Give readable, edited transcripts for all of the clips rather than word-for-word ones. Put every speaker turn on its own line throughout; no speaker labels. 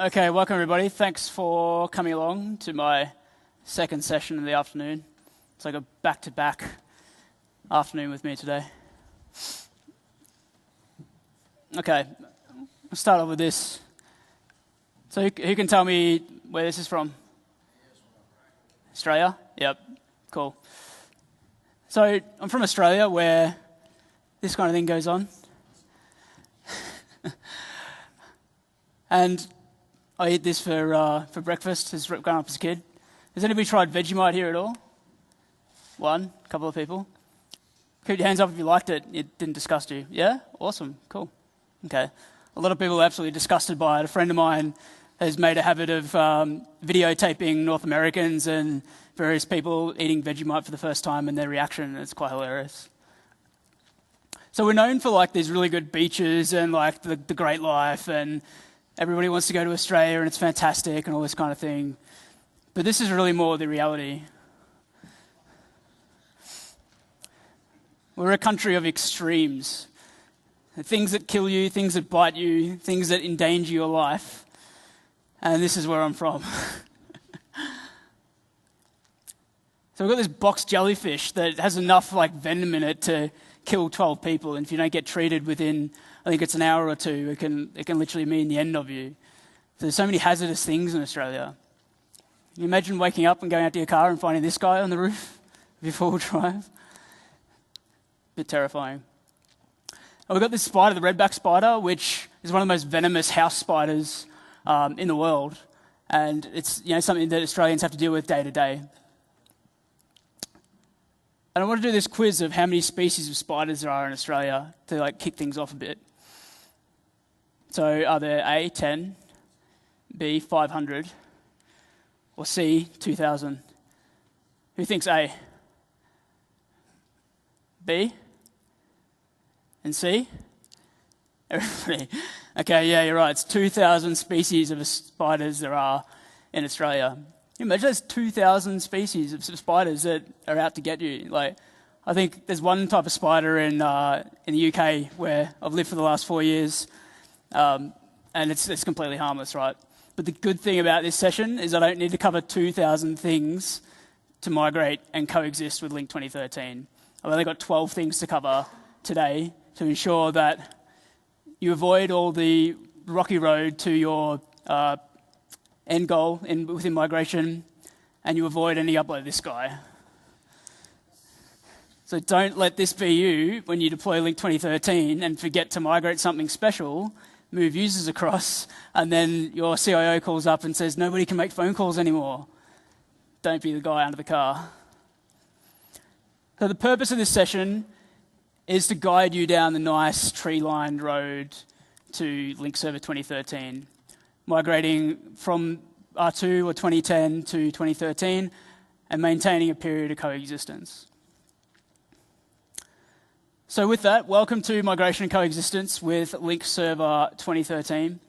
Okay, welcome everybody. Thanks for coming along to my second session in the afternoon. It's like a back-to-back afternoon with me today. Okay, I'll start off with this. So who can tell me where this is from? Australia? Yep, cool. So I'm from Australia where this kind of thing goes on. And I eat this for breakfast as growing up as a kid. Has anybody tried Vegemite here at all? One, a couple of people. Keep your hands up if you liked it. It didn't disgust you. Yeah? Awesome. Cool. Okay. A lot of people are absolutely disgusted by it. A friend of mine has made a habit of videotaping North Americans and various people eating Vegemite for the first time and their reaction. It's quite hilarious. So we're known for like these really good beaches and like the great life, and everybody wants to go to Australia and it's fantastic and all this kind of thing. But this is really more the reality. We're a country of extremes. Things that kill you, things that bite you, things that endanger your life. And this is where I'm from. So we've got this box jellyfish that has enough like venom in it to kill 12 people. And if you don't get treated within, I think it's an hour or two, it can literally mean the end of you. So there's so many hazardous things in Australia. Can you imagine waking up and going out to your car and finding this guy on the roof of your four-wheel drive? Bit terrifying. And we've got this spider, the redback spider, which is one of the most venomous house spiders in the world. And it's something that Australians have to deal with day to day. And I want to do this quiz of how many species of spiders there are in Australia to like kick things off a bit. So are there A, 10, B, 500, or C, 2,000? Who thinks A? B? And C? Everybody. Okay, yeah, you're right. It's 2,000 species of spiders there are in Australia. Can you imagine there's 2,000 species of spiders that are out to get you? Like, I think there's one type of spider in the UK where I've lived for the last 4 years, and it's completely harmless, right? But the good thing about this session is I don't need to cover 2,000 things to migrate and coexist with Lync 2013. I've only got 12 things to cover today to ensure that you avoid all the rocky road to your end goal within migration, and you avoid any upload this guy. So don't let this be you when you deploy Lync 2013 and forget to migrate something special, move users across, and then your CIO calls up and says, nobody can make phone calls anymore. Don't be the guy under the car. So the purpose of this session is to guide you down the nice tree-lined road to Lync Server 2013, migrating from R2 or 2010 to 2013 and maintaining a period of coexistence. So with that, welcome to Migration and Coexistence with Lync Server 2013.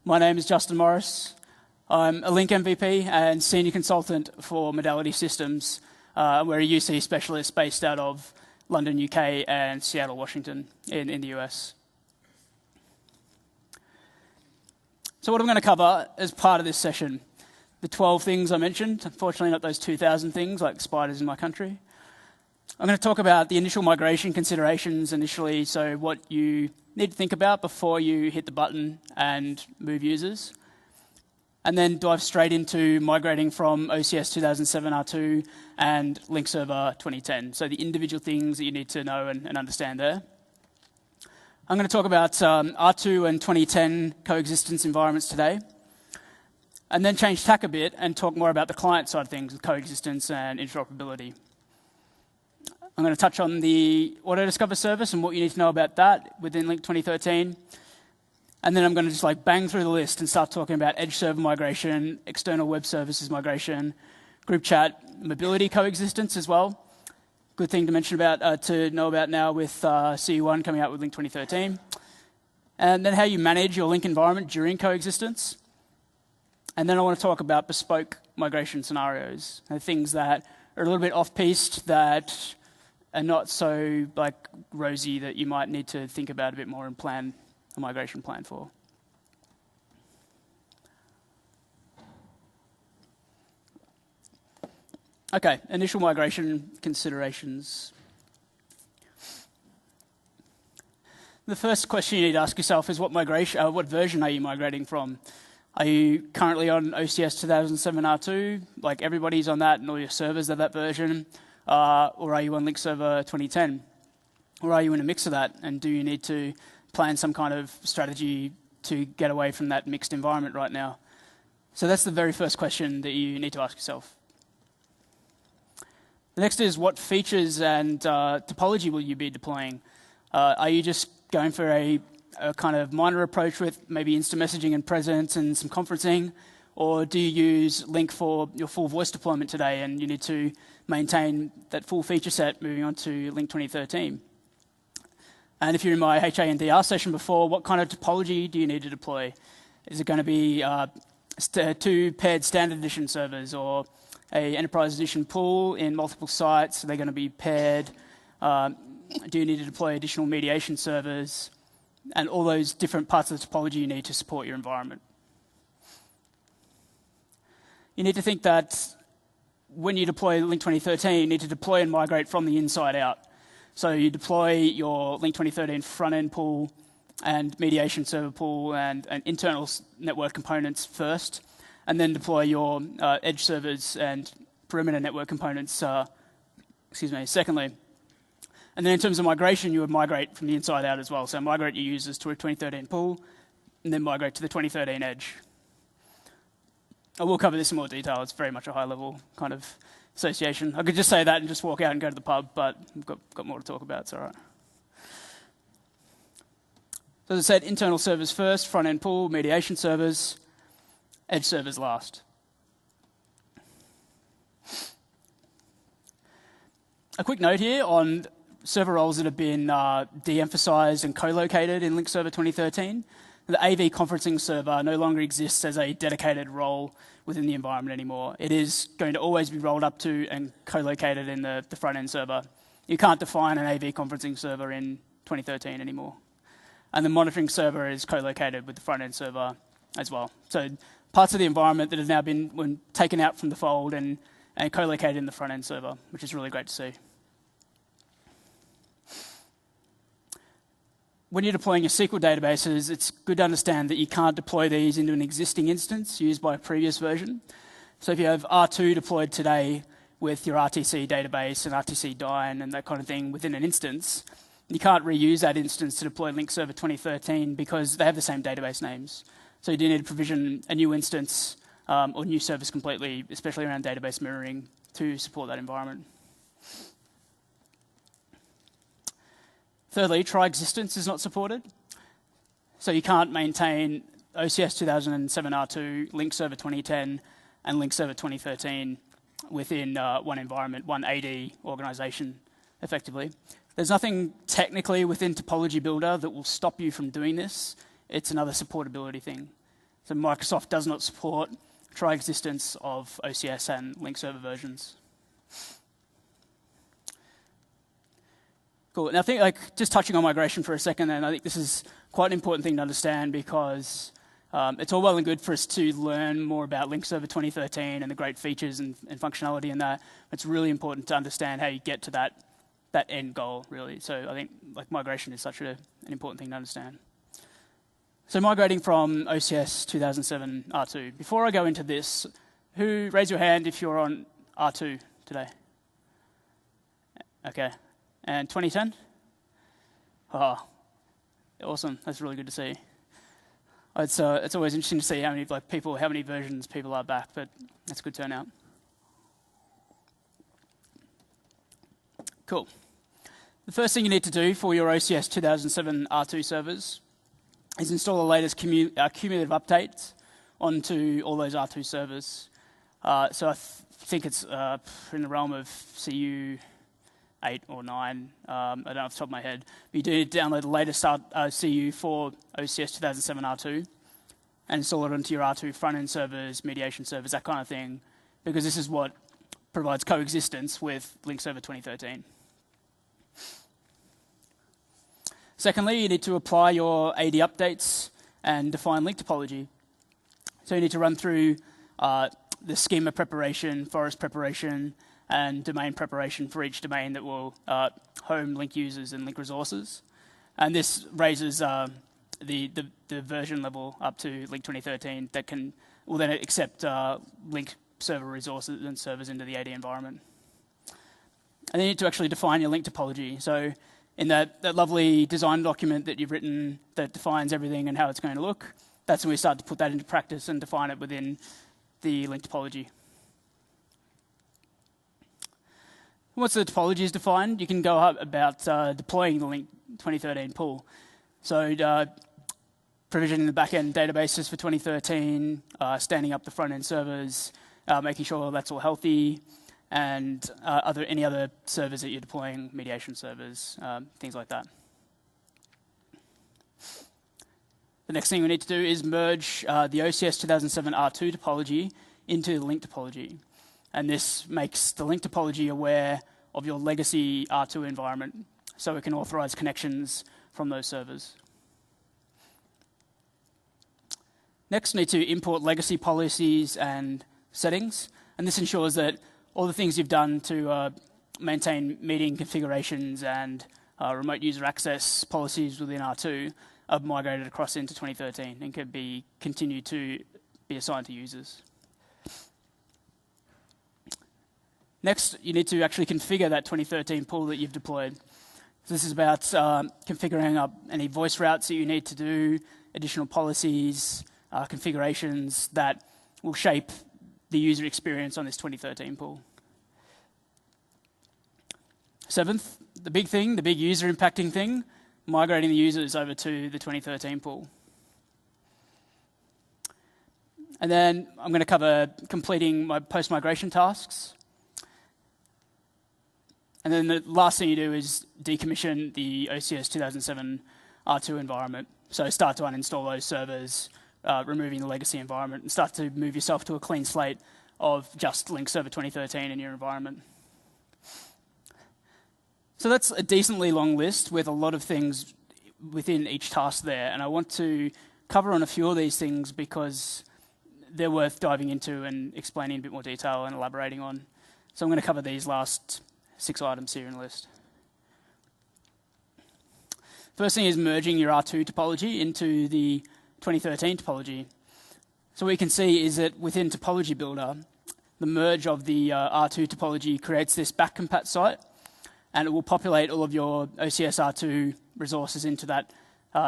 My name is Justin Morris. I'm a Lync MVP and Senior Consultant for Modality Systems. We're a UC specialist based out of London, UK and Seattle, Washington in the US. So what I'm going to cover as part of this session, the 12 things I mentioned, unfortunately not those 2,000 things like spiders in my country. I'm going to talk about the initial migration considerations initially, so what you need to think about before you hit the button and move users. And then dive straight into migrating from OCS 2007 R2 and Lync Server 2010. So the individual things that you need to know and understand there. I'm going to talk about R2 and 2010 coexistence environments today. And then change tack a bit and talk more about the client side of things with coexistence and interoperability. I'm going to touch on the Auto-Discover service and what you need to know about that within Lync 2013. And then I'm going to just like bang through the list and start talking about edge server migration, external web services migration, group chat, mobility coexistence as well. Good thing to mention about, to know about now with CE1 coming out with Lync 2013. And then how you manage your Lync environment during coexistence. And then I want to talk about bespoke migration scenarios, things that are a little bit off-piste, that are not so like rosy, that you might need to think about a bit more and plan a migration plan for. Okay, initial migration considerations. The first question you need to ask yourself is what version are you migrating from? Are you currently on OCS 2007 R2, like everybody's on that and all your servers are that version? Or are you on Lync Server 2010? Or are you in a mix of that? And do you need to plan some kind of strategy to get away from that mixed environment right now? So that's the very first question that you need to ask yourself. The next is what features and topology will you be deploying? Are you just going for a kind of minor approach with maybe instant messaging and presence and some conferencing? Or do you use Lync for your full voice deployment today and you need to maintain that full feature set moving on to Lync 2013? And if you're in my HA and DR session before, what kind of topology do you need to deploy? Is it going to be 2 paired standard edition servers or a enterprise edition pool in multiple sites? Are they going to be paired? Do you need to deploy additional mediation servers? And all those different parts of the topology you need to support your environment. You need to think that when you deploy Lync 2013, you need to deploy and migrate from the inside out. So you deploy your Lync 2013 front-end pool and mediation server pool and internal network components first, and then deploy your edge servers and perimeter network components, secondly. And then in terms of migration, you would migrate from the inside out as well. So migrate your users to a 2013 pool, and then migrate to the 2013 edge. I will cover this in more detail. It's very much a high-level kind of association. I could just say that and just walk out and go to the pub, but we've got more to talk about. It's all right. So as I said, internal servers first, front-end pool, mediation servers, edge servers last. A quick note here on server roles that have been de-emphasized and co-located in Lync Server 2013. The AV conferencing server no longer exists as a dedicated role within the environment anymore. It is going to always be rolled up to and co-located in the front-end server. You can't define an AV conferencing server in 2013 anymore. And the monitoring server is co-located with the front-end server as well. So parts of the environment that have now been taken out from the fold and co-located in the front-end server, which is really great to see. When you're deploying your SQL databases, it's good to understand that you can't deploy these into an existing instance used by a previous version. So if you have R2 deployed today with your RTC database and RTC Dyn and that kind of thing within an instance, you can't reuse that instance to deploy Lync Server 2013 because they have the same database names. So you do need to provision a new instance or new service completely, especially around database mirroring, to support that environment. Thirdly, TechEd is not supported. So you can't maintain OCS 2007 R2, Lync Server 2010, and Lync Server 2013 within one environment, one AD organization, effectively. There's nothing technically within Topology Builder that will stop you from doing this. It's another supportability thing. So Microsoft does not support TechEd of OCS and Lync Server versions. Cool. And I think, just touching on migration for a second, and I think this is quite an important thing to understand because it's all well and good for us to learn more about Lync Server 2013 and the great features and functionality in that. It's really important to understand how you get to that end goal, really. So I think migration is such an important thing to understand. So migrating from OCS 2007 R2. Before I go into this, raise your hand if you're on R2 today? Okay. And 2010? Oh, awesome. That's really good to see. It's always interesting to see how many versions people are back, but that's a good turnout. Cool. The first thing you need to do for your OCS 2007 R2 servers is install the latest cumulative updates onto all those R2 servers. So I think it's in the realm of CU 8 or 9, I don't know off the top of my head. But you do need to download the latest CU for OCS 2007 R2 and install it onto your R2 front-end servers, mediation servers, that kind of thing, because this is what provides coexistence with Lync Server 2013. Secondly, you need to apply your AD updates and define link topology. So you need to run through the schema preparation, forest preparation, and domain preparation for each domain that will home Lync users and Lync resources. And this raises the version level up to Lync 2013 that will then accept Lync server resources and servers into the AD environment. And then you need to actually define your Lync topology. So in that lovely design document that you've written that defines everything and how it's going to look, that's when we start to put that into practice and define it within the Lync topology. Once the topology is defined, you can go about deploying the Lync 2013 pool. So provisioning the backend databases for 2013, standing up the front-end servers, making sure that's all healthy, and any other servers that you're deploying, mediation servers, things like that. The next thing we need to do is merge the OCS 2007 R2 topology into the Lync topology. And this makes the Lync topology aware of your legacy R2 environment, so it can authorize connections from those servers. Next, we need to import legacy policies and settings. And this ensures that all the things you've done to maintain meeting configurations and remote user access policies within R2 are migrated across into 2013 and can be continued to be assigned to users. Next, you need to actually configure that 2013 pool that you've deployed. So this is about configuring up any voice routes that you need to do, additional policies, configurations that will shape the user experience on this 2013 pool. Seventh, the big thing, the big user impacting thing, migrating the users over to the 2013 pool. And then I'm going to cover completing my post-migration tasks. And then the last thing you do is decommission the OCS 2007 R2 environment. So start to uninstall those servers, removing the legacy environment, and start to move yourself to a clean slate of just Lync Server 2013 in your environment. So that's a decently long list with a lot of things within each task there. And I want to cover on a few of these things because they're worth diving into and explaining in a bit more detail and elaborating on. So I'm going to cover these last 6 items here in the list. First thing is merging your R2 topology into the 2013 topology. So what you can see is that within Topology Builder, the merge of the R2 topology creates this backcompat site, and it will populate all of your OCS R2 resources into that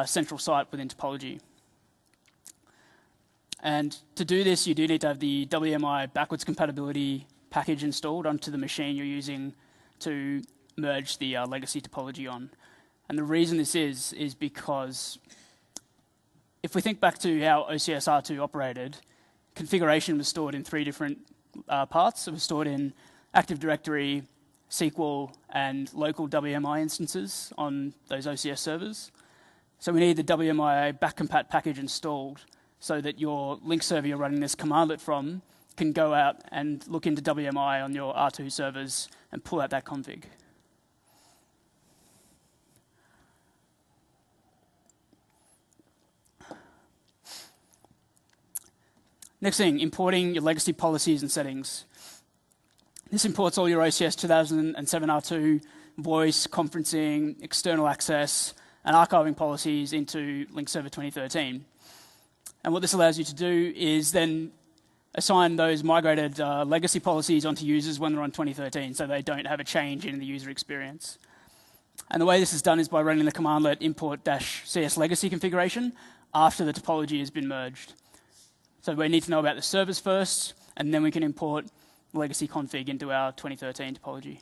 central site within Topology. And to do this, you do need to have the WMI backwards compatibility package installed onto the machine you're using to merge the legacy topology on. And the reason this is because if we think back to how OCS R2 operated, configuration was stored in 3 different parts. It was stored in Active Directory, SQL, and local WMI instances on those OCS servers. So we need the WMI backcompat package installed so that your Lync server you're running this commandlet from can go out and look into WMI on your R2 servers and pull out that config. Next thing, importing your legacy policies and settings. This imports all your OCS 2007 R2 voice, conferencing, external access, and archiving policies into Lync Server 2013. And what this allows you to do is then assign those migrated legacy policies onto users when they're on 2013, so they don't have a change in the user experience. And the way this is done is by running the commandlet import-cs legacy configuration after the topology has been merged. So we need to know about the servers first, and then we can import legacy config into our 2013 topology.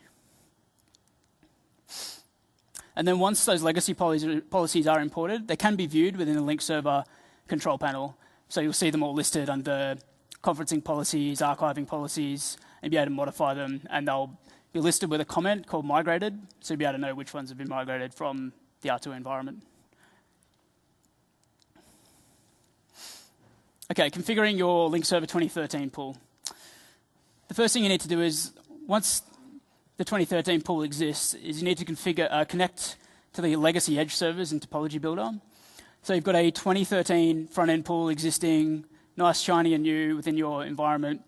And then once those legacy policies are imported, they can be viewed within the Lync server control panel. So you'll see them all listed under conferencing policies, archiving policies, and be able to modify them. And they'll be listed with a comment called migrated, so you'll be able to know which ones have been migrated from the R2 environment. Okay, configuring your Lync Server 2013 pool. The first thing you need to do is, once the 2013 pool exists, is you need to connect to the legacy edge servers in Topology Builder. So you've got a 2013 front-end pool existing, nice, shiny, and new within your environment.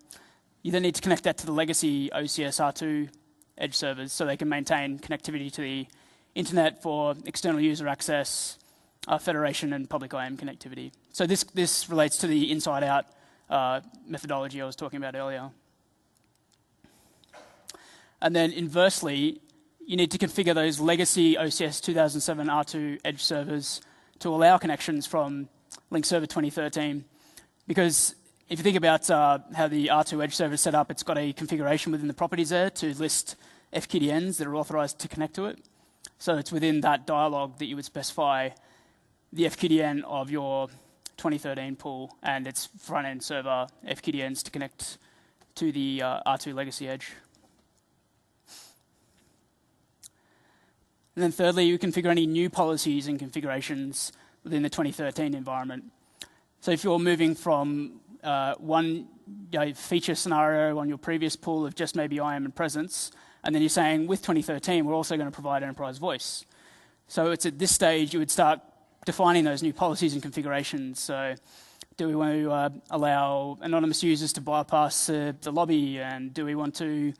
You then need to connect that to the legacy OCS R2 edge servers so they can maintain connectivity to the internet for external user access, federation, and public IM connectivity. So this relates to the inside-out methodology I was talking about earlier. And then inversely, you need to configure those legacy OCS 2007 R2 edge servers to allow connections from Lync Server 2013. Because if you think about how the R2 edge server is set up, it's got a configuration within the properties there to list FQDNs that are authorized to connect to it. So it's within that dialog that you would specify the FQDN of your 2013 pool and its front-end server FQDNs to connect to the R2 legacy edge. And then thirdly, you configure any new policies and configurations within the 2013 environment. So if you're moving from one feature scenario on your previous pool of just maybe IAM and presence, and then you're saying with 2013, we're also going to provide enterprise voice. So it's at this stage you would start defining those new policies and configurations. So do we want to allow anonymous users to bypass the lobby, and do we want to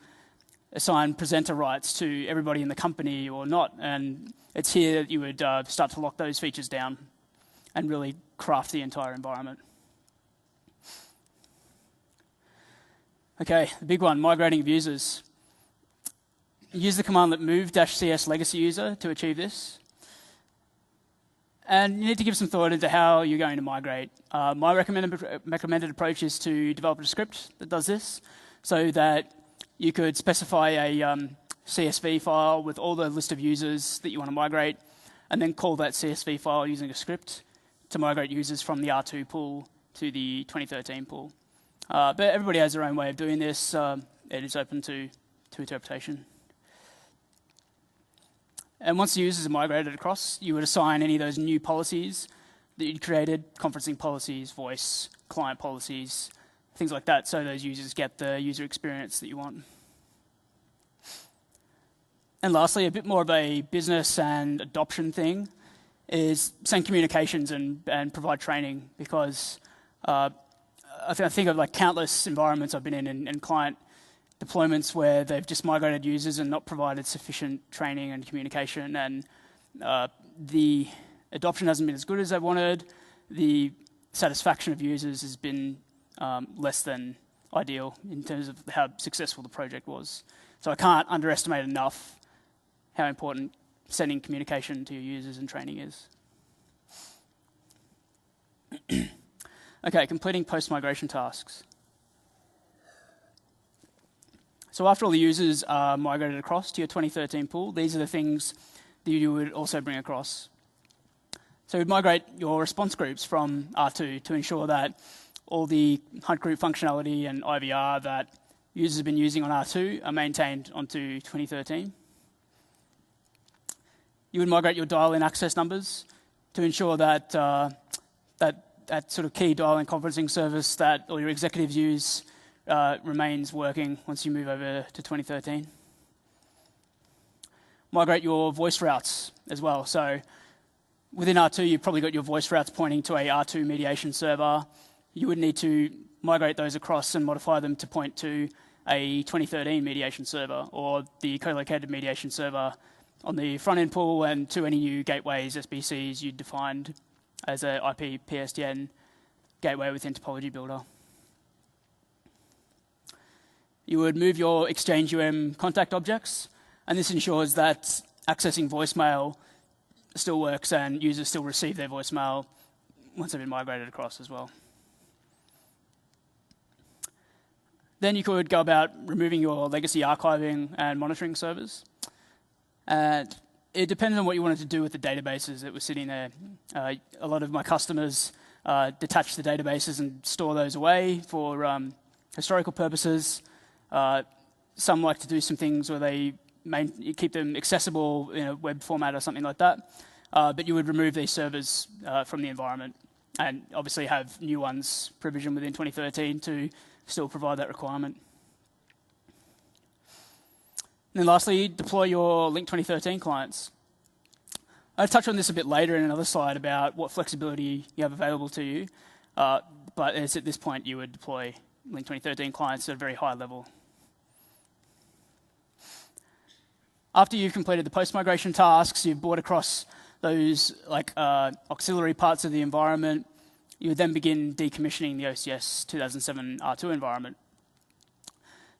assign presenter rights to everybody in the company or not? And it's here that you would start to lock those features down and really craft the entire environment. Okay, the big one, migrating of users. Use the commandlet move-cs legacy user to achieve this. And you need to give some thought into how you're going to migrate. My recommended approach is to develop a script that does this, so that you could specify a CSV file with all the list of users that you want to migrate, and then call that CSV file using a script to migrate users from the R2 pool to the 2013 pool. But everybody has their own way of doing this. It is open to interpretation. And once the users are migrated across, you would assign any of those new policies that you created, conferencing policies, voice, client policies, things like that, so those users get the user experience that you want. And lastly, a bit more of a business and adoption thing is send communications and provide training, because I think of like countless environments I've been in and client deployments where they've just migrated users and not provided sufficient training and communication, and the adoption hasn't been as good as they wanted. The satisfaction of users has been less than ideal in terms of how successful the project was. So I can't underestimate enough how important sending communication to your users and training is. Okay, completing post-migration tasks. So after all the users are migrated across to your 2013 pool, these are the things that you would also bring across. So you'd migrate your response groups from R2 to ensure that all the hunt group functionality and IVR that users have been using on R2 are maintained onto 2013. You would migrate your dial-in access numbers to ensure that that sort of key dial-in conferencing service that all your executives use remains working once you move over to 2013. Migrate your voice routes as well. So within R2, you've probably got your voice routes pointing to a R2 mediation server. You would need to migrate those across and modify them to point to a 2013 mediation server, or the co-located mediation server on the front-end pool, and to any new gateways, SBCs you'd defined as an IP PSTN gateway within Topology Builder. You would move your Exchange contact objects, and this ensures that accessing voicemail still works and users still receive their voicemail once they've been migrated across as well. Then you could go about removing your legacy archiving and monitoring servers. And it depends on what you wanted to do with the databases that were sitting there. A lot of my customers detach the databases and store those away for historical purposes. Some like to do some things where they keep them accessible in a web format or something like that. But you would remove these servers from the environment and obviously have new ones provisioned within 2013 to still provide that requirement. And then lastly, deploy your Lync 2013 clients. I'll touch on this a bit later in another slide about what flexibility you have available to you, but it's at this point you would deploy Lync 2013 clients at a very high level. After you've completed the post-migration tasks, you've brought across those auxiliary parts of the environment, you would then begin decommissioning the OCS 2007 R2 environment.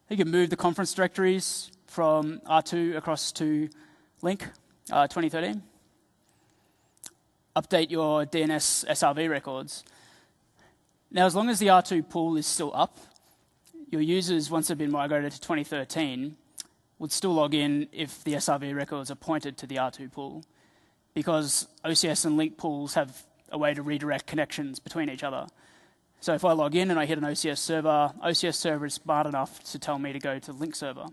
You can move the conference directories from R2 across to Lync 2013. Update your DNS SRV records. Now, as long as the R2 pool is still up, your users, once they've been migrated to 2013, would still log in if the SRV records are pointed to the R2 pool, because OCS and Lync pools have a way to redirect connections between each other. So if I log in and I hit an OCS server is smart enough to tell me to go to the Lync server.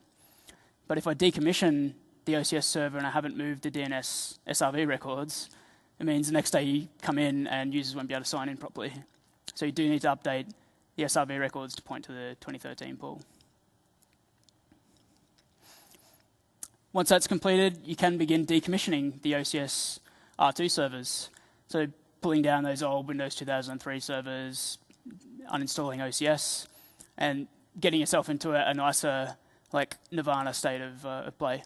But if I decommission the OCS server and I haven't moved the DNS SRV records, it means the next day you come in and users won't be able to sign in properly. So you do need to update the SRV records to point to the 2013 pool. Once that's completed, you can begin decommissioning the OCS R2 servers. So pulling down those old Windows 2003 servers, uninstalling OCS, and getting yourself into a nicer, Nirvana state of play.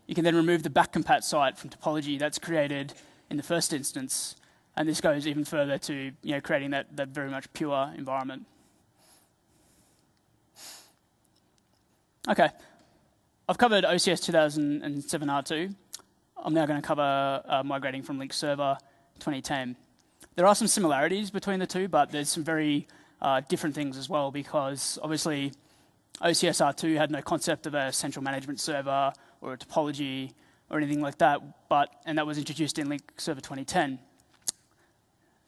You can then remove the backcompat site from topology that's created in the first instance, and this goes even further to creating that very much pure environment. Okay, I've covered OCS 2007 R2. I'm now going to cover migrating from Lync Server 2010. There are some similarities between the two, but there's some very different things as well, because obviously OCS R2 had no concept of a central management server or a topology or anything like that, and that was introduced in Lync Server 2010.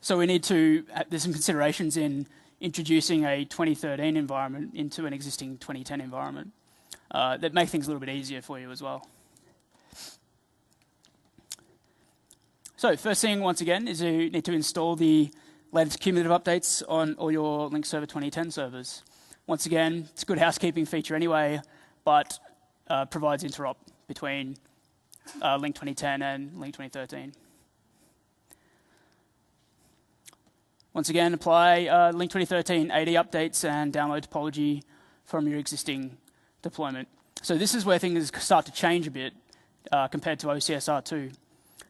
So we need to, there's some considerations in introducing a 2013 environment into an existing 2010 environment that make things a little bit easier for you as well. So first thing, once again, is you need to install the latest cumulative updates on all your Lync Server 2010 servers. Once again, it's a good housekeeping feature anyway, but provides interop between Lync 2010 and Lync 2013. Once again, apply Lync 2013 AD updates and download topology from your existing deployment. So this is where things start to change a bit compared to OCS R2,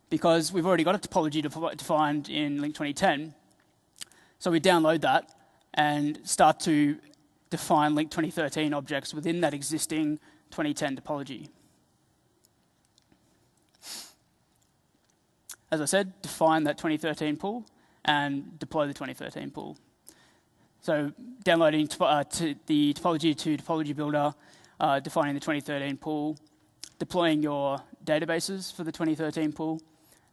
because we've already got a topology defined in Lync 2010. So we download that and start to define Lync 2013 objects within that existing 2010 topology. As I said, define that 2013 pool and deploy the 2013 pool. So downloading the topology to topology builder, defining the 2013 pool, deploying your databases for the 2013 pool,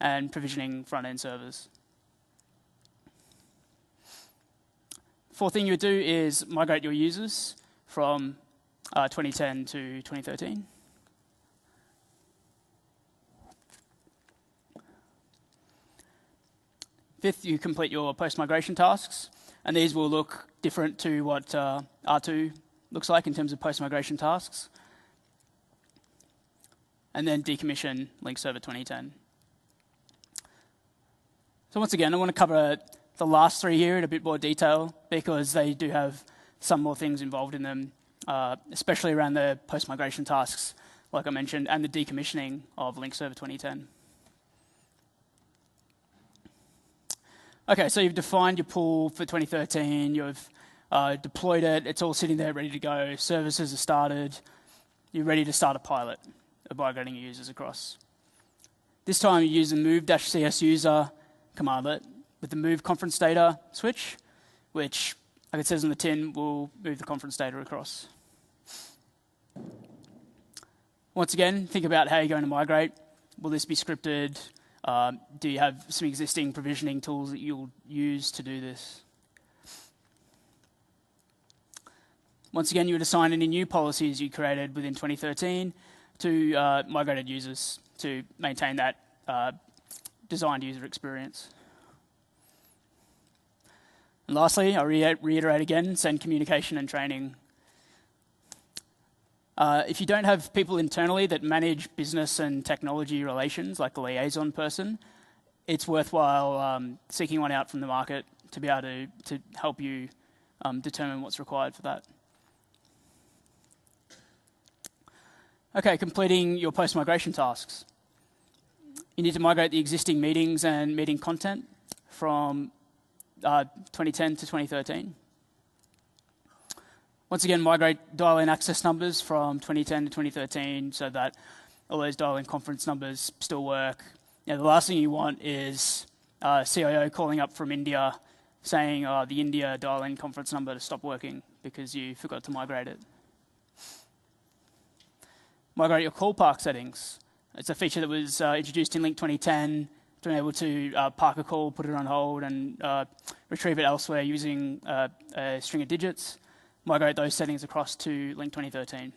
and provisioning front-end servers. Fourth thing you would do is migrate your users from 2010 to 2013. Fifth, you complete your post-migration tasks, and these will look different to what R2 looks like in terms of post-migration tasks. And then decommission Lync Server 2010. So once again, I want to cover the last three here in a bit more detail, because they do have some more things involved in them, especially around the post-migration tasks, like I mentioned, and the decommissioning of Lync Server 2010. Okay, so you've defined your pool for 2013, you've deployed it, it's all sitting there ready to go, services are started, you're ready to start a pilot of migrating your users across. This time you use the move-cs user commandlet with the move conference data switch, which, like it says in the tin, will move the conference data across. Once again, think about how you're going to migrate. Will this be scripted? Do you have some existing provisioning tools that you'll use to do this? Once again, you would assign any new policies you created within 2013 to migrated users to maintain that designed user experience. And lastly, I'll reiterate again, send communication and training. If you don't have people internally that manage business and technology relations, like a liaison person, it's worthwhile seeking one out from the market to be able to help you determine what's required for that. Okay, completing your post-migration tasks. You need to migrate the existing meetings and meeting content from 2010 to 2013. Once again, migrate dial-in access numbers from 2010 to 2013 so that all those dial-in conference numbers still work. The last thing you want is CIO calling up from India saying the India dial-in conference number to stop working because you forgot to migrate it. Migrate your call park settings. It's a feature that was introduced in Lync 2010, to be able to park a call, put it on hold, and retrieve it elsewhere using a string of digits. Migrate those settings across to Lync 2013.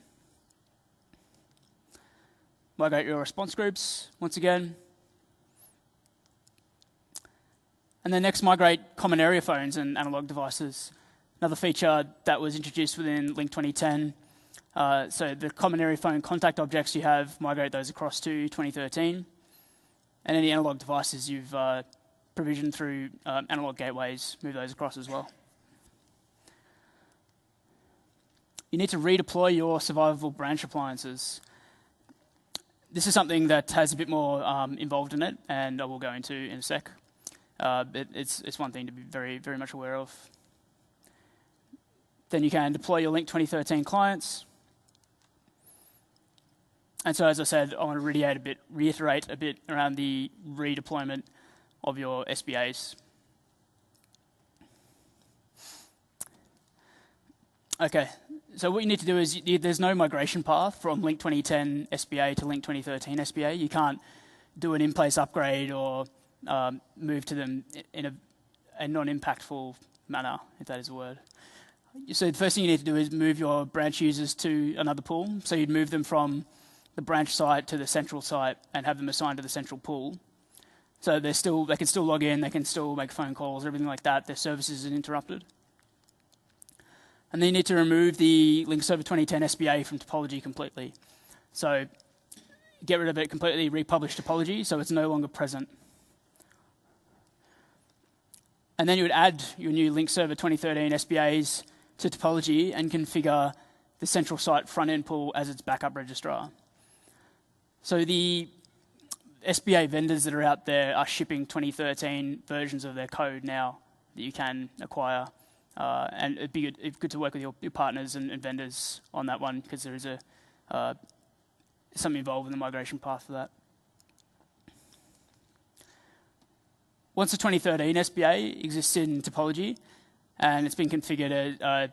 Migrate your response groups, once again. And then next, migrate common area phones and analog devices. Another feature that was introduced within Lync 2010. So the common area phone contact objects you have, migrate those across to 2013. And any analog devices you've provisioned through analog gateways, move those across as well. You need to redeploy your survivable branch appliances. This is something that has a bit more involved in it, and I will go into in a sec. It's one thing to be very, very much aware of. Then you can deploy your Lync 2013 clients. And so, as I said, I want to reiterate a bit around the redeployment of your SBAs. Okay, so what you need to do is there's no migration path from Lync 2010 SBA to Lync 2013 SBA. You can't do an in-place upgrade or move to them in a non-impactful manner, if that is a word. So the first thing you need to do is move your branch users to another pool. So you'd move them from the branch site to the central site and have them assigned to the central pool. So they can still log in, they can still make phone calls, everything like that. Their service isn't interrupted. And then you need to remove the Lync Server 2010 SBA from topology completely. So get rid of it completely, republish topology so it's no longer present. And then you would add your new Lync Server 2013 SBAs to topology and configure the central site front-end pool as its backup registrar. So the SBA vendors that are out there are shipping 2013 versions of their code now that you can acquire. And it'd be good to work with your partners and vendors on that one because there is something involved in the migration path for that. Once the 2013 SBA exists in topology and it's been configured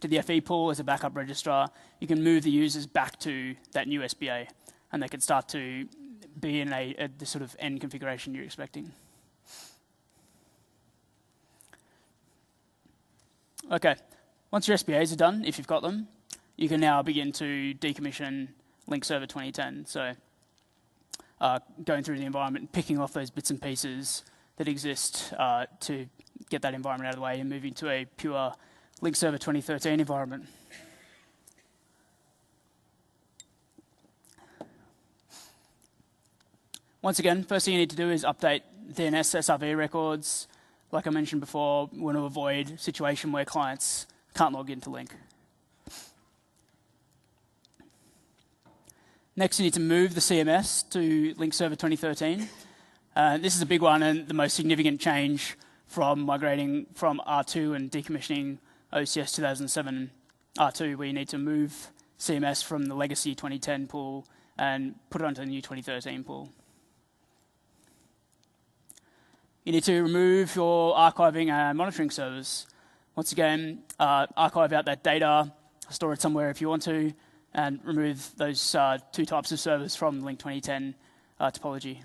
to the FE pool as a backup registrar, you can move the users back to that new SBA and they can start to be in the sort of end configuration you're expecting. Okay, once your SBAs are done, if you've got them, you can now begin to decommission Lync Server 2010. So going through the environment, picking off those bits and pieces that exist to get that environment out of the way and moving to a pure Lync Server 2013 environment. Once again, first thing you need to do is update DNS SRV records. Like I mentioned before, we want to avoid a situation where clients can't log into Lync. Next, you need to move the CMS to Lync Server 2013. This is a big one and the most significant change from migrating from R2 and decommissioning OCS 2007 R2, where you need to move CMS from the legacy 2010 pool and put it onto the new 2013 pool. You need to remove your archiving and monitoring servers. Once again, archive out that data, store it somewhere if you want to, and remove those two types of servers from Lync 2010 topology.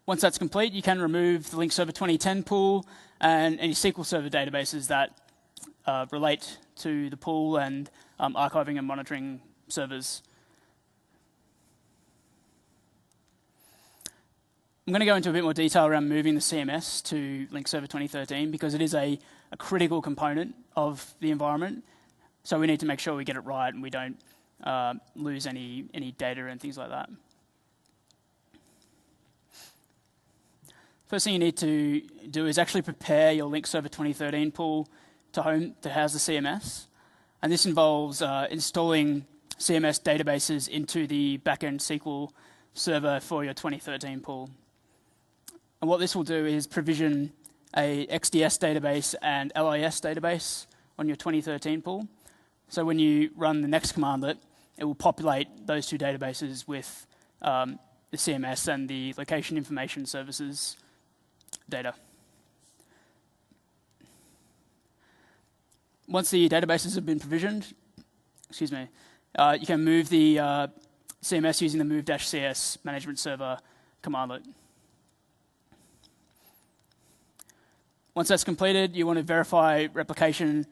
Once that's complete, you can remove the Lync Server 2010 pool and any SQL Server databases that relate to the pool and archiving and monitoring servers. I'm going to go into a bit more detail around moving the CMS to Lync Server 2013 because it is a critical component of the environment. So we need to make sure we get it right and we don't lose any data and things like that. First thing you need to do is actually prepare your Lync Server 2013 pool to house the CMS. And this involves installing CMS databases into the backend SQL server for your 2013 pool. And what this will do is provision a XDS database and LIS database on your 2013 pool. So when you run the next commandlet, it will populate those two databases with the CMS and the location information services data. Once the databases have been provisioned, you can move the CMS using the move-cs management server commandlet. Once that's completed, you want to verify replication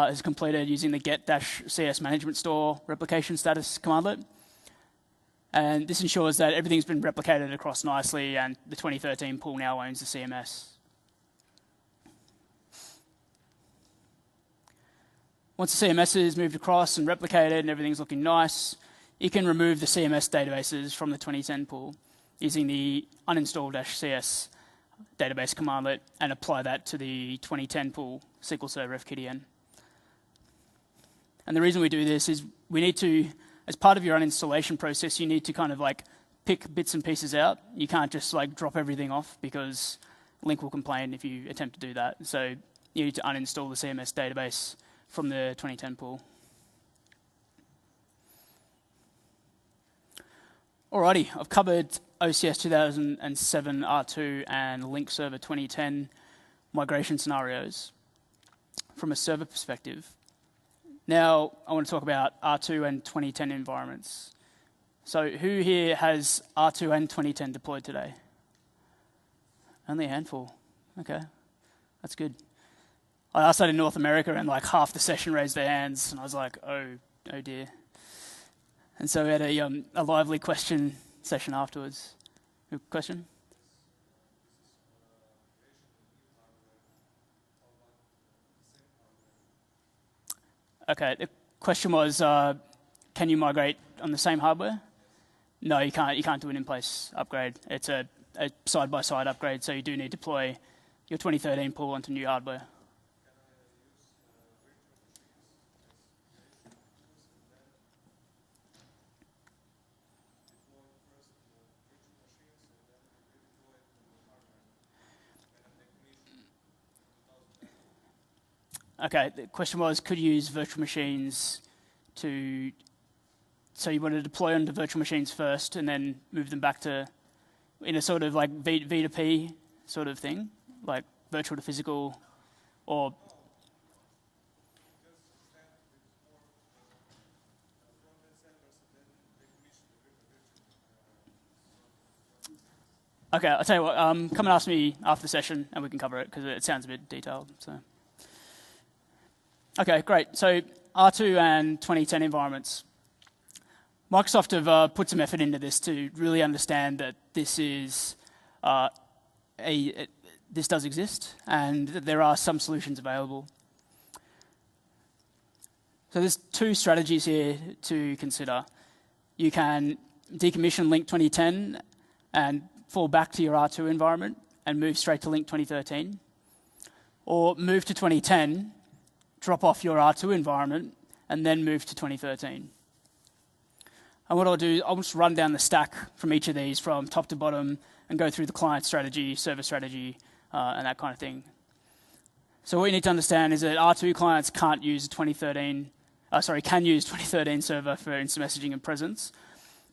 is completed using the get-cs management store replication status commandlet. And this ensures that everything's been replicated across nicely and the 2013 pool now owns the CMS. Once the CMS is moved across and replicated and everything's looking nice, you can remove the CMS databases from the 2010 pool using the uninstall-cs database commandlet and apply that to the 2010 pool SQL Server FQDN. And the reason we do this is we need to, as part of your uninstallation process, you need to kind of like pick bits and pieces out. You can't just like drop everything off because Lync will complain if you attempt to do that. So you need to uninstall the CMS database from the 2010 pool. Alrighty, I've covered OCS 2007 R2 and Lync Server 2010 migration scenarios from a server perspective. Now I want to talk about R2 and 2010 environments. So who here has R2 and 2010 deployed today? Only a handful. Okay, that's good. I asked that in North America and like half the session raised their hands and I was like, oh dear. And so we had a lively question session afterwards. Question? Okay, the question was, can you migrate on the same hardware? No, you can't. You can't do an in-place upgrade. It's a side-by-side upgrade, so you do need to deploy your 2013 pool onto new hardware. Okay, the question was, could you use virtual machines to, so you want to deploy onto virtual machines first and then move them back to, in a sort of like V2P sort of thing, like virtual to physical, or... Okay, I'll tell you what, come and ask me after the session and we can cover it because it sounds a bit detailed, so... Okay, great. So R2 and 2010 environments. Microsoft have put some effort into this to really understand that this is this does exist and that there are some solutions available. So there's two strategies here to consider. You can decommission Lync 2010 and fall back to your R2 environment and move straight to Lync 2013, or move to 2010, drop off your R2 environment, and then move to 2013. And what I'll do, I'll just run down the stack from each of these from top to bottom and go through the client strategy, server strategy, and that kind of thing. So what you need to understand is that R2 clients can't use can use 2013 server for instant messaging and presence,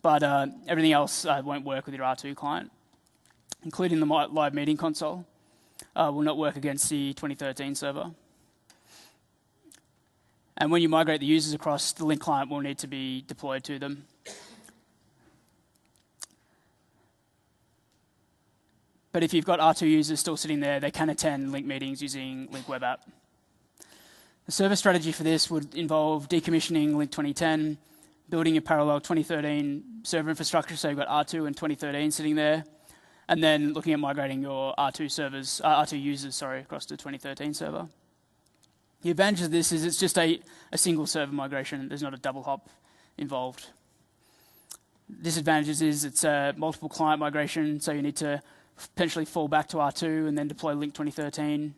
but everything else won't work with your R2 client, including the live meeting console, will not work against the 2013 server. And when you migrate the users across, the Lync client will need to be deployed to them. But if you've got R2 users still sitting there, they can attend Lync meetings using Lync Web App. The server strategy for this would involve decommissioning Lync 2010, building a parallel 2013 server infrastructure, so you've got R2 and 2013 sitting there, and then looking at migrating your R2 users across to 2013 server. The advantage of this is it's just a single server migration. There's not a double hop involved. Disadvantages is it's a multiple client migration, so you need to potentially fall back to R2 and then deploy Lync 2013.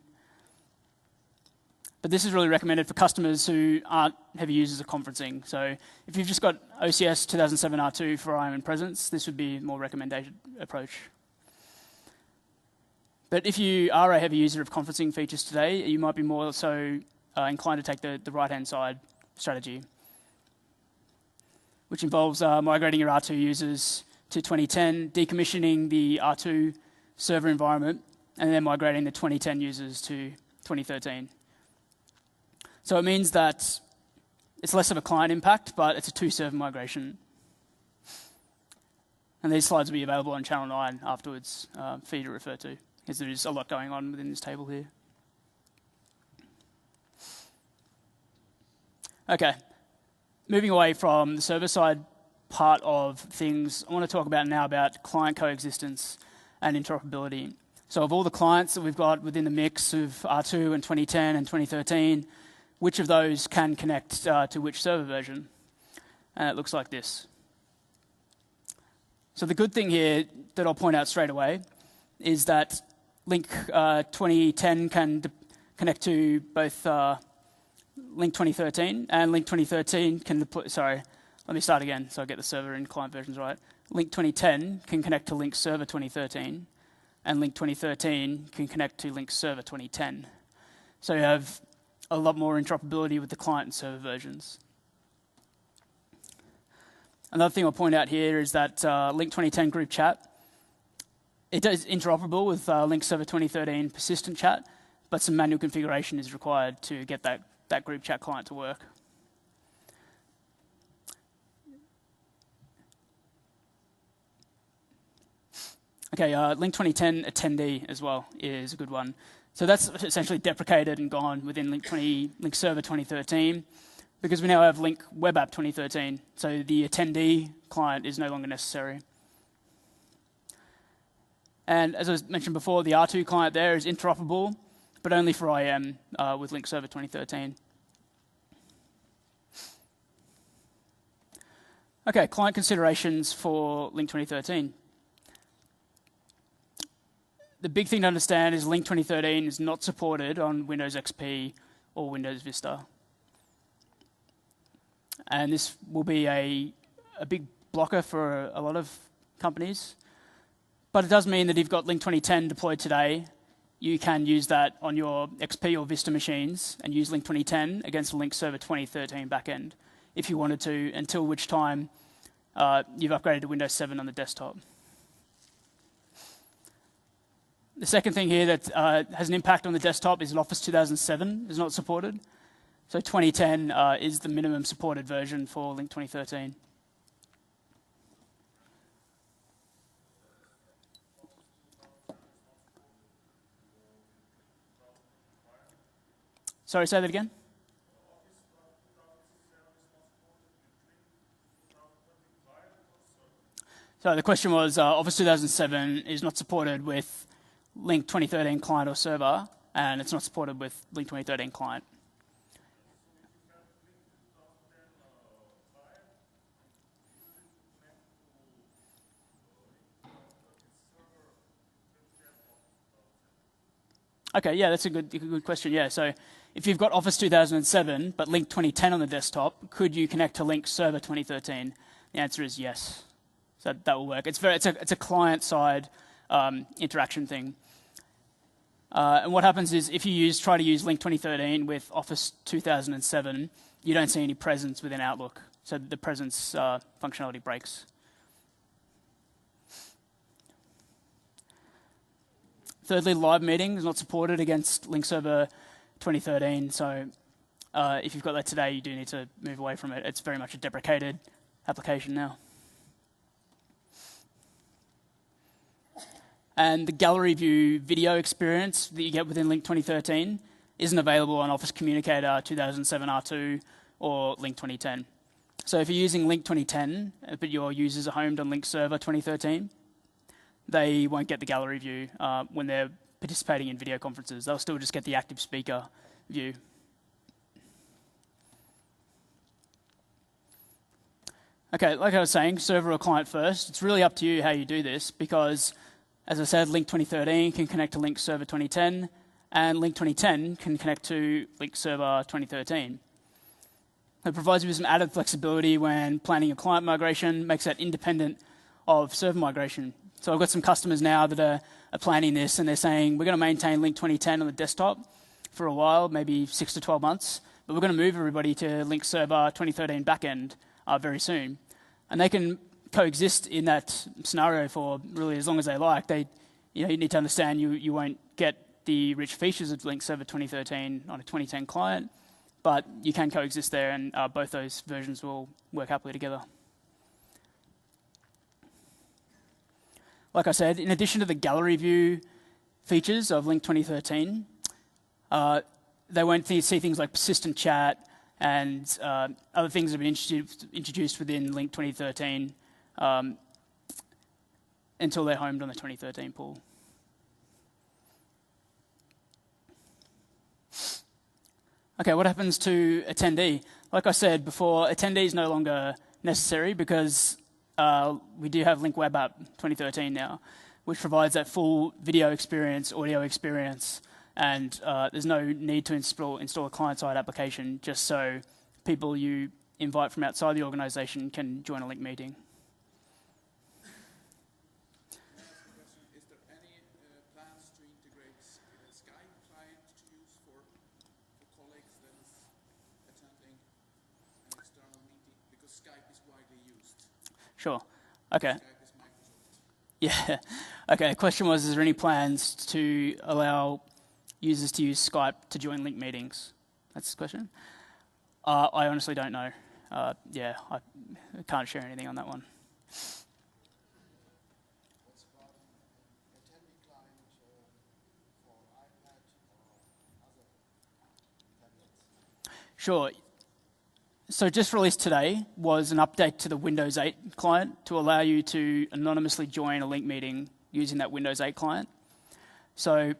But this is really recommended for customers who aren't heavy users of conferencing. So if you've just got OCS 2007 R2 for IM and Presence, this would be a more recommended approach. But if you are a heavy user of conferencing features today, you might be more so inclined to take the right-hand side strategy, which involves migrating your R2 users to 2010, decommissioning the R2 server environment, and then migrating the 2010 users to 2013. So it means that it's less of a client impact, but it's a two-server migration. And these slides will be available on Channel 9 afterwards for you to refer to, because there is a lot going on within this table here. Okay, moving away from the server-side part of things, I want to talk about now about client coexistence and interoperability. So of all the clients that we've got within the mix of R2 and 2010 and 2013, which of those can connect to which server version? And it looks like this. So the good thing here that I'll point out straight away is that Lync 2010 can connect to both Lync 2013 and Lync 2013 can deploy, sorry, let me start again so I get the server and client versions right. Lync 2010 can connect to Lync Server 2013 and Lync 2013 can connect to Lync Server 2010. So you have a lot more interoperability with the client and server versions. Another thing I'll point out here is that Lync 2010 group chat, it is interoperable with Lync Server 2013 persistent chat, but some manual configuration is required to get that group chat client to work. Okay, Lync 2010 attendee as well is a good one. So that's essentially deprecated and gone within Lync Server 2013 because we now have Lync Web App 2013. So the attendee client is no longer necessary. And as I mentioned before, the R2 client there is interoperable, but only for IM with Lync Server 2013. Okay, client considerations for Lync 2013. The big thing to understand is Lync 2013 is not supported on Windows XP or Windows Vista. And this will be a big blocker for a lot of companies. But it does mean that if you've got Lync 2010 deployed today, you can use that on your XP or Vista machines and use Lync 2010 against the Lync Server 2013 backend if you wanted to, until which time you've upgraded to Windows 7 on the desktop. The second thing here that has an impact on the desktop is that Office 2007 is not supported. So 2010 is the minimum supported version for Lync 2013. Sorry, say that again? So the question was, Office 2007 is not supported with Lync 2013 client or server, and it's not supported with Lync 2013 client. Okay, yeah, that's a good question. Yeah, so if you've got Office 2007 but Lync 2010 on the desktop, could you connect to Lync Server 2013? The answer is yes. So that will work. It's a client-side interaction thing. And what happens is if you try to use Lync 2013 with Office 2007, you don't see any presence within Outlook. So the presence functionality breaks. Thirdly, live meeting is not supported against Lync Server 2013. So if you've got that today, you do need to move away from it. It's very much a deprecated application now. And the gallery view video experience that you get within Lync 2013 isn't available on Office Communicator 2007 R2 or Lync 2010. So if you're using Lync 2010, but your users are homed on Lync Server 2013, they won't get the gallery view when they're participating in video conferences. They'll still just get the active speaker view. Okay, like I was saying, server or client first. It's really up to you how you do this because As I said, Lync 2013 can connect to Lync Server 2010, and Lync 2010 can connect to Lync Server 2013. It provides you with some added flexibility when planning your client migration, makes that independent of server migration. So I've got some customers now that are planning this, and they're saying, we're going to maintain Lync 2010 on the desktop for a while, maybe 6 to 12 months, but we're going to move everybody to Lync Server 2013 backend very soon. And they can coexist in that scenario for really as long as they like. You need to understand you won't get the rich features of Lync Server 2013 on a 2010 client, but you can coexist there, and both those versions will work happily together. Like I said, in addition to the gallery view features of Lync 2013, they won't see things like persistent chat and other things that have been introduced within Lync 2013 until they're homed on the 2013 pool. Okay, what happens to attendee? Like I said before, attendee is no longer necessary because we do have Lync Web App 2013 now, which provides that full video experience, audio experience, and there's no need to install a client-side application just so people you invite from outside the organization can join a Lync meeting.
Is there any plans to integrate a Skype client to use for colleagues that is attending an external meeting? Because Skype is widely used.
Sure. Okay.
Skype is Microsoft.
Yeah. Okay. The question was, is there any plans to allow users to use Skype to join Lync meetings? That's the question. I honestly don't know. Yeah, I can't share anything on that one.
What's about an attendee client for iPad or other tablets?
Sure. So just released today was an update to the Windows 8 client to allow you to anonymously join a Lync meeting using that Windows 8 client. So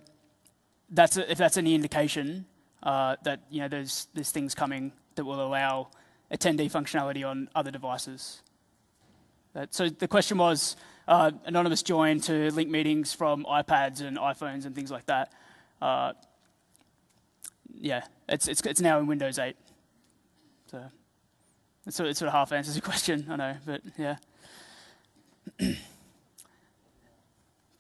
if that's any indication that there's things coming that will allow attendee functionality on other devices. So the question was anonymous join to Lync meetings from iPads and iPhones and things like that. Yeah, it's now in Windows 8. So it sort of half answers your question, I know, but yeah.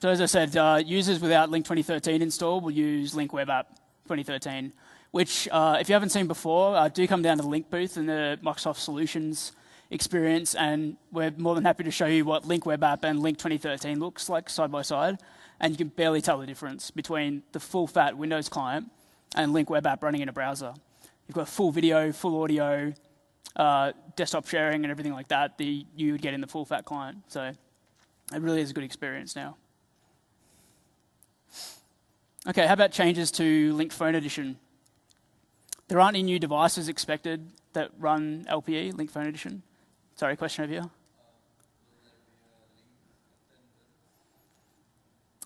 So as I said, users without Lync 2013 installed will use Lync Web App 2013, which if you haven't seen before, do come down to the Lync booth in the Microsoft Solutions experience, and we're more than happy to show you what Lync Web App and Lync 2013 looks like side by side, and you can barely tell the difference between the full-fat Windows client and Lync Web App running in a browser. You've got full video, full audio, desktop sharing and everything like that you would get in the full-fat client. So it really is a good experience now. Okay, how about changes to Lync Phone Edition? There aren't any new devices expected that run LPE, Lync Phone Edition. Sorry, question over here.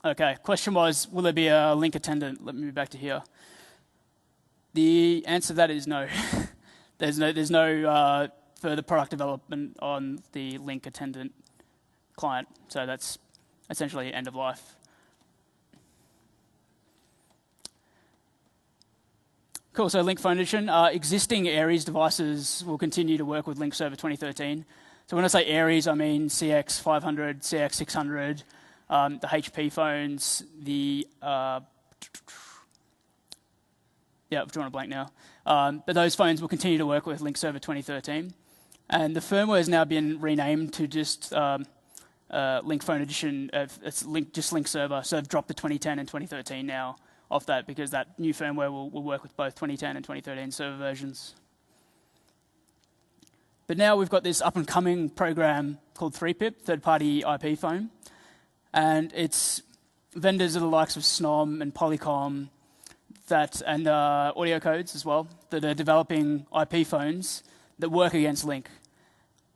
Okay, question was, will there be a Lync attendant? Let me move back to here. The answer to that is no. There's no further product development on the Lync attendant client, so that's essentially end of life. Cool, so Lync Phone Edition. Existing Aries devices will continue to work with Lync Server 2013. So when I say Aries, I mean CX500, CX600, the HP phones, I've drawn a blank now. But those phones will continue to work with Lync Server 2013. And the firmware has now been renamed to just Lync Phone Edition. It's just Lync Server. So they've dropped the 2010 and 2013 now off that because that new firmware will work with both 2010 and 2013 server versions. But now we've got this up-and-coming program called 3PIP, third-party IP phone. And it's vendors of the likes of Snom and Polycom and audio codes as well that are developing IP phones that work against Lync.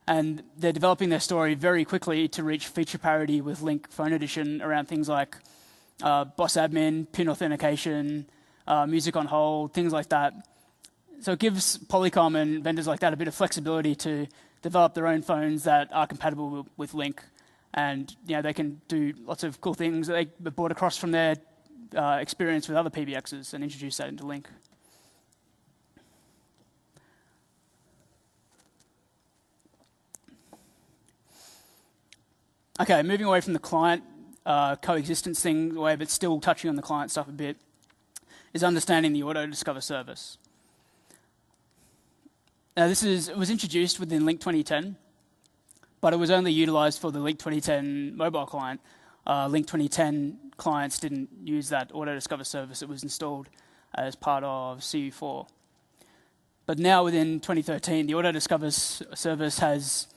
And they're developing their story very quickly to reach feature parity with Lync Phone Edition around things like boss admin, PIN authentication, music on hold, things like that. So it gives Polycom and vendors like that a bit of flexibility to develop their own phones that are compatible with Lync And they can do lots of cool things that they brought across from their experience with other PBXs and introduce that into Lync. Okay, moving away from the client coexistence thing, but still touching on the client stuff a bit, is understanding the auto-discover service. Now, it was introduced within Lync 2010, but it was only utilized for the Lync 2010 mobile client. Lync 2010 clients didn't use that auto-discover service. It was installed as part of CU4. But now, within 2013, the auto-discover service has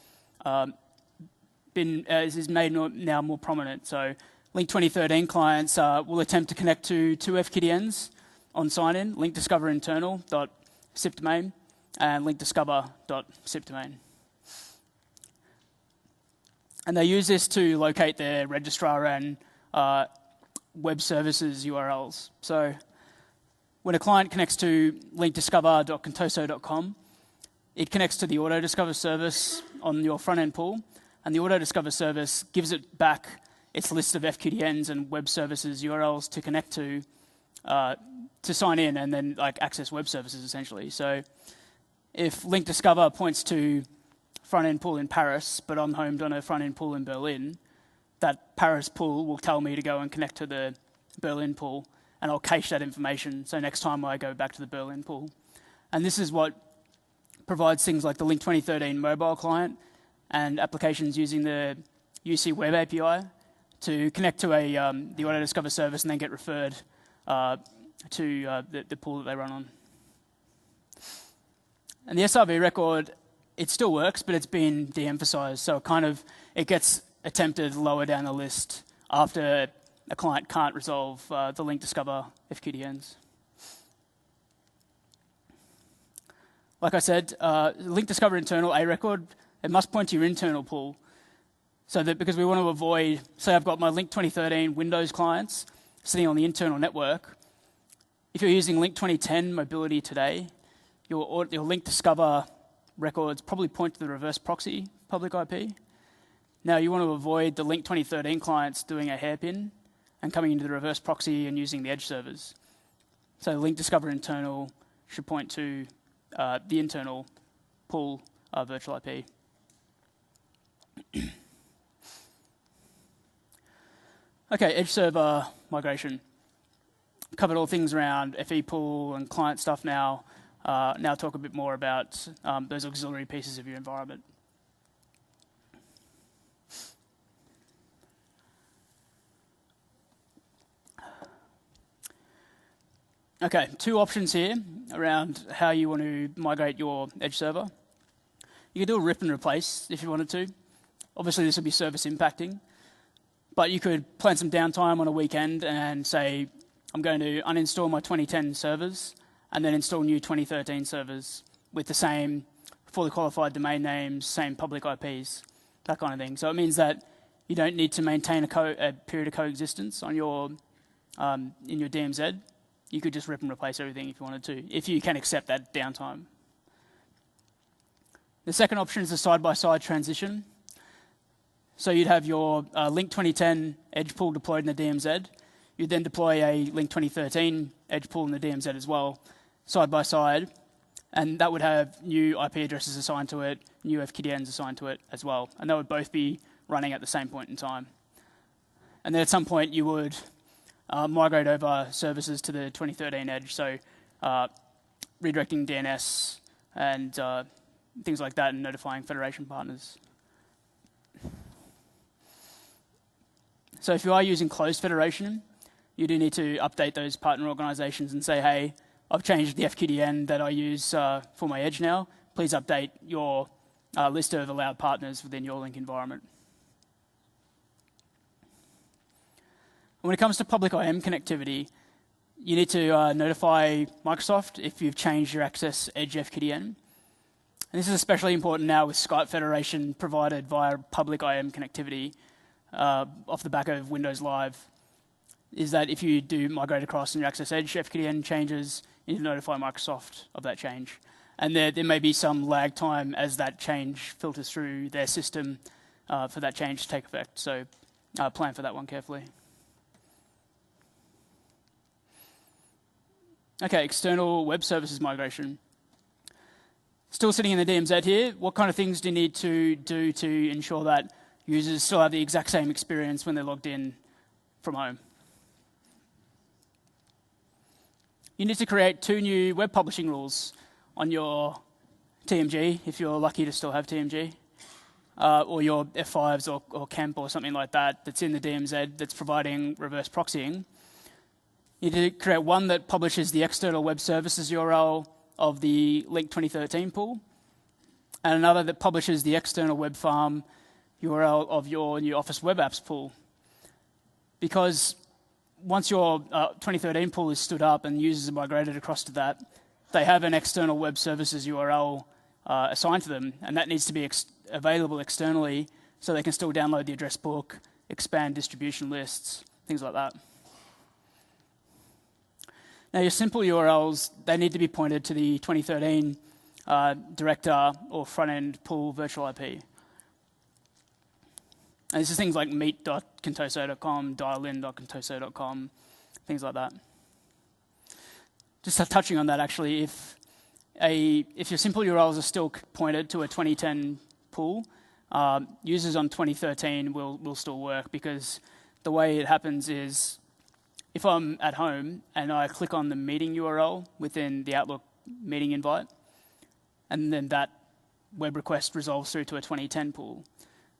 is made now more prominent. So Lync 2013 clients will attempt to connect to two FQDNs on sign-in, Lync Discover internal.sip domain and Lync Discover.sip domain. And they use this to locate their registrar and web services URLs. So when a client connects to linkdiscover.contoso.com, it connects to the auto-discover service on your front-end pool, and the auto-discover service gives it back its list of FQDNs and web services URLs to connect to sign in and then access web services, essentially. So if Lync Discover points to front-end pool in Paris, but I'm homed on a front-end pool in Berlin, that Paris pool will tell me to go and connect to the Berlin pool, and I'll cache that information, so next time I go back to the Berlin pool. And this is what provides things like the Lync 2013 mobile client and applications using the UC Web API to connect to the auto-discover service and then get referred to the pool that they run on. And the SRV record, it still works, but it's been de-emphasized. So it gets attempted lower down the list after a client can't resolve the Lync Discover FQDNs. Like I said, Lync Discover internal A record, it must point to your internal pool. So that because we want to avoid, say I've got my Lync 2013 Windows clients sitting on the internal network. If you're using Lync 2010 mobility today, your Lync Discover records probably point to the reverse proxy public IP. Now you want to avoid the Lync 2013 clients doing a hairpin and coming into the reverse proxy and using the edge servers. So Lync Discover internal should point to the internal pool virtual IP. Okay, edge server migration. Covered all things around FE pool and client stuff now. Now talk a bit more about those auxiliary pieces of your environment. Okay, two options here around how you want to migrate your edge server. You could do a rip and replace if you wanted to. Obviously, this would be service impacting, but you could plan some downtime on a weekend and say, I'm going to uninstall my 2010 servers and then install new 2013 servers with the same fully qualified domain names, same public IPs, that kind of thing. So it means that you don't need to maintain a period of coexistence on your in your DMZ. You could just rip and replace everything if you wanted to, if you can accept that downtime. The second option is the side-by-side transition. So you'd have your Lync 2010 edge pool deployed in the DMZ. You'd then deploy a Lync 2013 edge pool in the DMZ as well, side by side, and that would have new IP addresses assigned to it, new FQDNs assigned to it as well, and they would both be running at the same point in time. And then at some point you would migrate over services to the 2013 edge, so redirecting DNS and things like that and notifying federation partners. So if you are using closed federation, you do need to update those partner organizations and say, hey, I've changed the FQDN that I use for my edge now. Please update your list of allowed partners within your Lync environment. When it comes to public IM connectivity, you need to notify Microsoft if you've changed your access edge FQDN. And this is especially important now with Skype federation provided via public IM connectivity off the back of Windows Live, is that if you do migrate across and your access edge FQDN changes, you need to notify Microsoft of that change. And there may be some lag time as that change filters through their system for that change to take effect. So plan for that one carefully. Okay, external web services migration. Still sitting in the DMZ here, what kind of things do you need to do to ensure that users still have the exact same experience when they're logged in from home? You need to create 2 new web publishing rules on your TMG, if you're lucky to still have TMG, or your F5s or Kemp or something like that that's in the DMZ that's providing reverse proxying. You need to create one that publishes the external web services URL of the Lync 2013 pool, and another that publishes the external web farm URL of your new Office Web Apps pool. Because once your 2013 pool is stood up and users are migrated across to that, they have an external web services URL assigned to them, and that needs to be available externally so they can still download the address book, expand distribution lists, things like that. Now, your simple URLs, they need to be pointed to the 2013 director or front-end pool virtual IP. And this is things like meet.contoso.com, dialin.contoso.com, things like that. Just touching on that, actually, if your simple URLs are still pointed to a 2010 pool, users on 2013 will still work, because the way it happens is, if I'm at home and I click on the meeting URL within the Outlook meeting invite, and then that web request resolves through to a 2010 pool,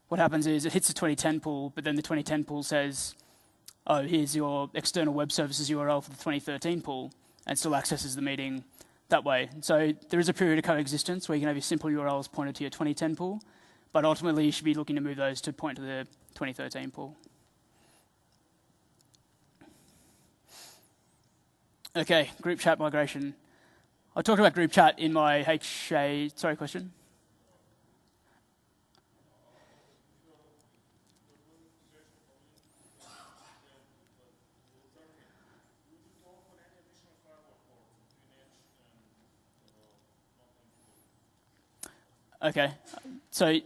what happens is it hits the 2010 pool, but then the 2010 pool says, oh, here's your external web services URL for the 2013 pool, and still accesses the meeting that way. So there is a period of coexistence where you can have your simple URLs pointed to your 2010 pool, but ultimately you should be looking to move those to point to the 2013 pool. Okay, group chat migration. I talked about group chat in my HA, sorry, question? Okay, so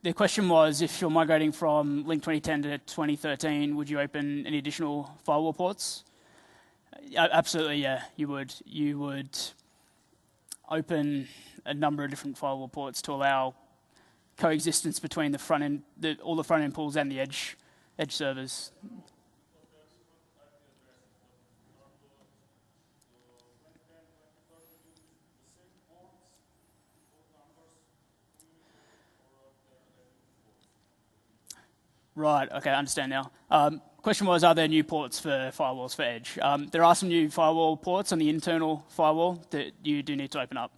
the question was, if you're migrating from Lync 2010 to 2013, would you open any additional firewall ports? Absolutely, yeah, you would. You would open a number of different firewall ports to allow coexistence between the front end, all the front end pools and the edge servers. Right, okay, I understand now. Question was, are there new ports for firewalls for Edge? There are some new firewall ports on the internal firewall that you do need to open up,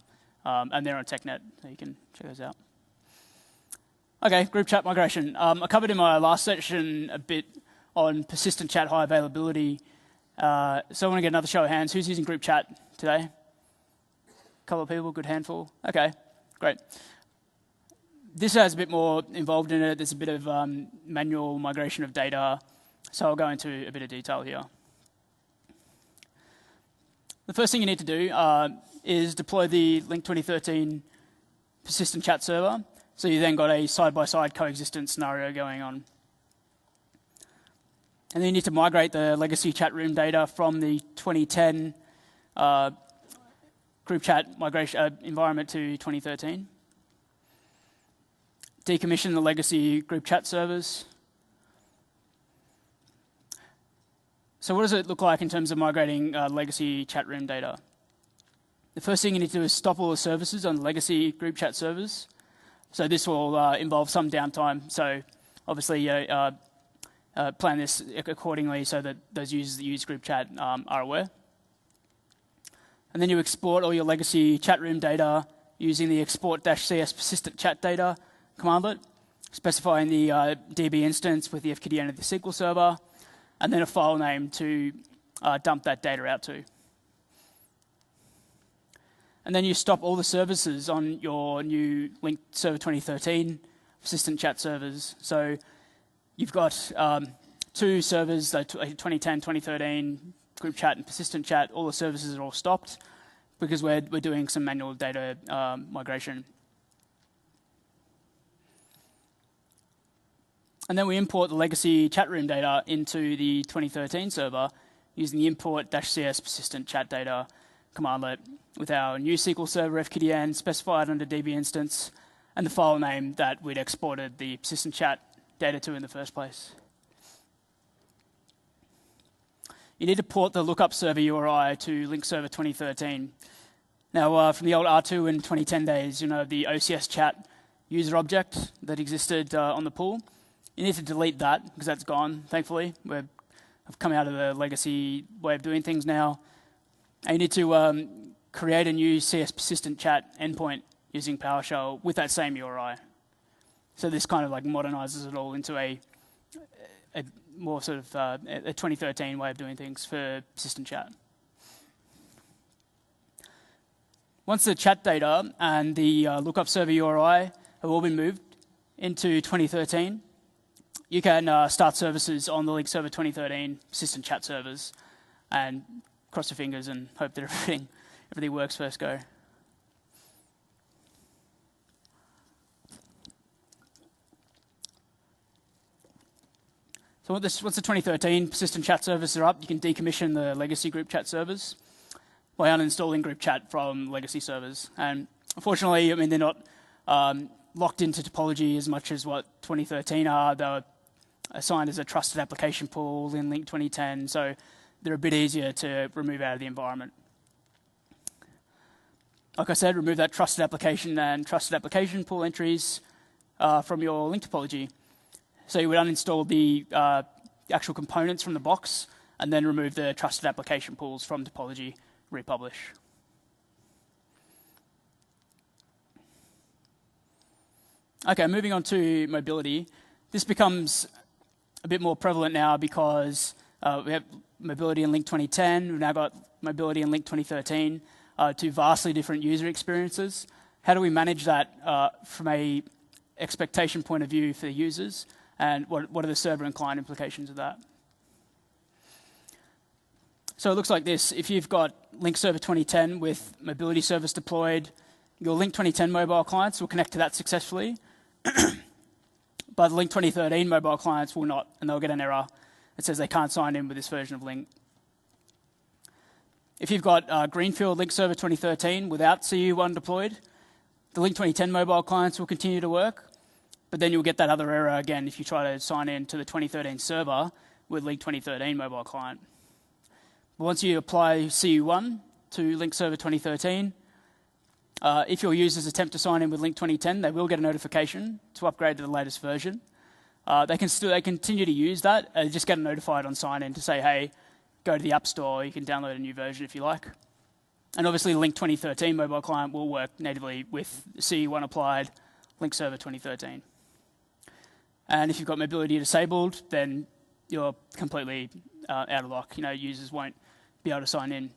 and they're on TechNet, so you can check those out. Okay, group chat migration. I covered in my last section a bit on persistent chat high availability, so I want to get another show of hands. Who's using group chat today? A couple of people, good handful. Okay, great. This has a bit more involved in it. There's a bit of manual migration of data, so I'll go into a bit of detail here. The first thing you need to do is deploy the Lync 2013 persistent chat server. So you then got a side-by-side coexistence scenario going on. And then you need to migrate the legacy chat room data from the 2010 group chat migration environment to 2013. Decommission the legacy group chat servers. So what does it look like in terms of migrating legacy chat room data? The first thing you need to do is stop all the services on the legacy group chat servers. So this will involve some downtime. So obviously plan this accordingly so that those users that use group chat are aware. And then you export all your legacy chat room data using the export-cs persistent chat data commandlet, specifying the DB instance with the FQDN of the SQL server, and then a file name to dump that data out to. And then you stop all the services on your new Lync Server 2013 persistent chat servers. So you've got 2 servers, 2010, 2013, group chat and persistent chat. All the services are all stopped because we're doing some manual data migration. And then we import the legacy chat room data into the 2013 server using the import-cs persistent chat data commandlet with our new SQL Server FQDN specified under DB instance and the file name that we'd exported the persistent chat data to in the first place. You need to port the lookup server URI to Lync Server 2013. Now, from the old R2 and 2010 days, you know, the OCS chat user object that existed on the pool, you need to delete that because that's gone, thankfully. I've come out of the legacy way of doing things now. And you need to create a new CS persistent chat endpoint using PowerShell with that same URI. So this kind of like modernizes it all into a more sort of a 2013 way of doing things for persistent chat. Once the chat data and the lookup server URI have all been moved into 2013, you can start services on the Lync Server 2013 persistent chat servers and cross your fingers and hope that everything works first go. So once the 2013 persistent chat servers are up, you can decommission the legacy group chat servers by uninstalling group chat from legacy servers. And unfortunately, I mean, they're not locked into topology as much as what 2013 are. They're assigned as a trusted application pool in Lync 2010, so they're a bit easier to remove out of the environment. Like I said, remove that trusted application and trusted application pool entries from your Lync topology. So you would uninstall the actual components from the box and then remove the trusted application pools from topology, republish. Okay, moving on to mobility. This becomes a bit more prevalent now because we have mobility in Lync 2010. We've now got mobility in Lync 2013, two vastly different user experiences. How do we manage that from a expectation point of view for the users? And what are the server and client implications of that? So it looks like this. If you've got Lync Server 2010 with mobility service deployed, your Lync 2010 mobile clients will connect to that successfully. But Lync 2013 mobile clients will not, and they'll get an error that says they can't sign in with this version of Lync. If you've got Greenfield Lync Server 2013 without CU1 deployed, the Lync 2010 mobile clients will continue to work, but then you'll get that other error again if you try to sign in to the 2013 server with Lync 2013 mobile client. But once you apply CU1 to Lync Server 2013, if your users attempt to sign in with Lync 2010, they will get a notification to upgrade to the latest version. They continue to use that. They just get notified on sign in to say, hey, go to the App Store. You can download a new version if you like. And obviously, Lync 2013 mobile client will work natively with CU1 applied Lync Server 2013. And if you've got mobility disabled, then you're completely out of luck. You know, users won't be able to sign in.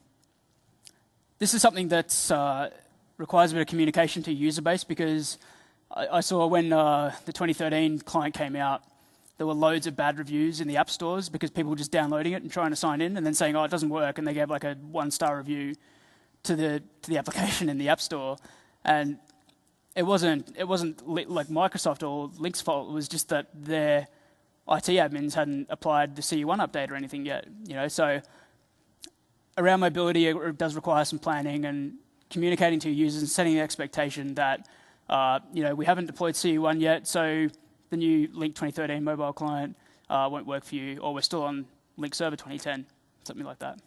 This is something that requires a bit of communication to user base because I saw when the 2013 client came out, there were loads of bad reviews in the app stores because people were just downloading it and trying to sign in and then saying, oh, it doesn't work, and they gave like a 1-star review to the application in the app store. And it wasn't like Microsoft or Lync's fault. It was just that their IT admins hadn't applied the CU1 update or anything yet. You know, so around mobility, it does require some planning and communicating to users and setting the expectation that you know, we haven't deployed CU1 yet, so the new Lync 2013 mobile client won't work for you, or we're still on Lync Server 2010, something like that.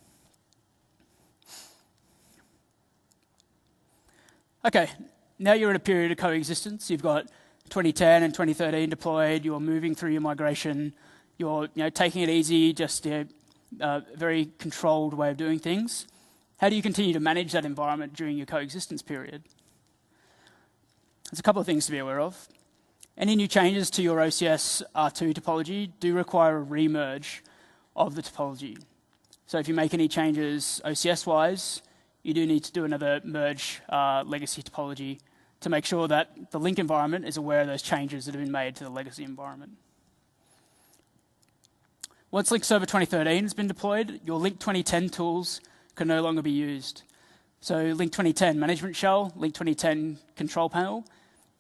Okay, now you're in a period of coexistence. You've got 2010 and 2013 deployed. You're moving through your migration. You're taking it easy, just a very controlled way of doing things. How do you continue to manage that environment during your coexistence period? There's a couple of things to be aware of. Any new changes to your OCS R2 topology do require a remerge of the topology. So if you make any changes OCS-wise, you do need to do another merge legacy topology to make sure that the Lync environment is aware of those changes that have been made to the legacy environment. Once Lync Server 2013 has been deployed, your Lync 2010 tools can no longer be used. So Lync 2010 management shell, Lync 2010 control panel,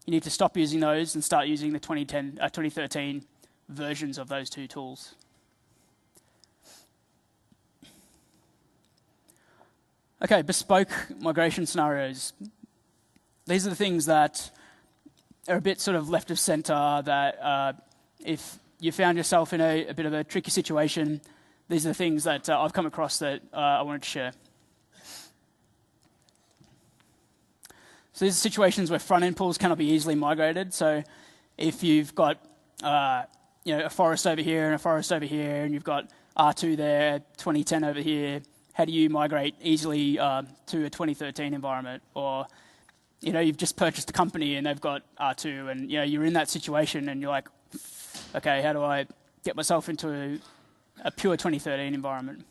you need to stop using those and start using the 2013 versions of those two tools. Okay, bespoke migration scenarios. These are the things that are a bit sort of left of center, that if you found yourself in a bit of a tricky situation, these are the things that I've come across that I wanted to share. So these are situations where front-end pools cannot be easily migrated. So if you've got a forest over here and a forest over here, and you've got R2 there, 2010 over here, how do you migrate easily to a 2013 environment? Or you've just purchased a company and they've got R2, and you're in that situation and you're like, okay, how do I get myself into a pure 2013 environment?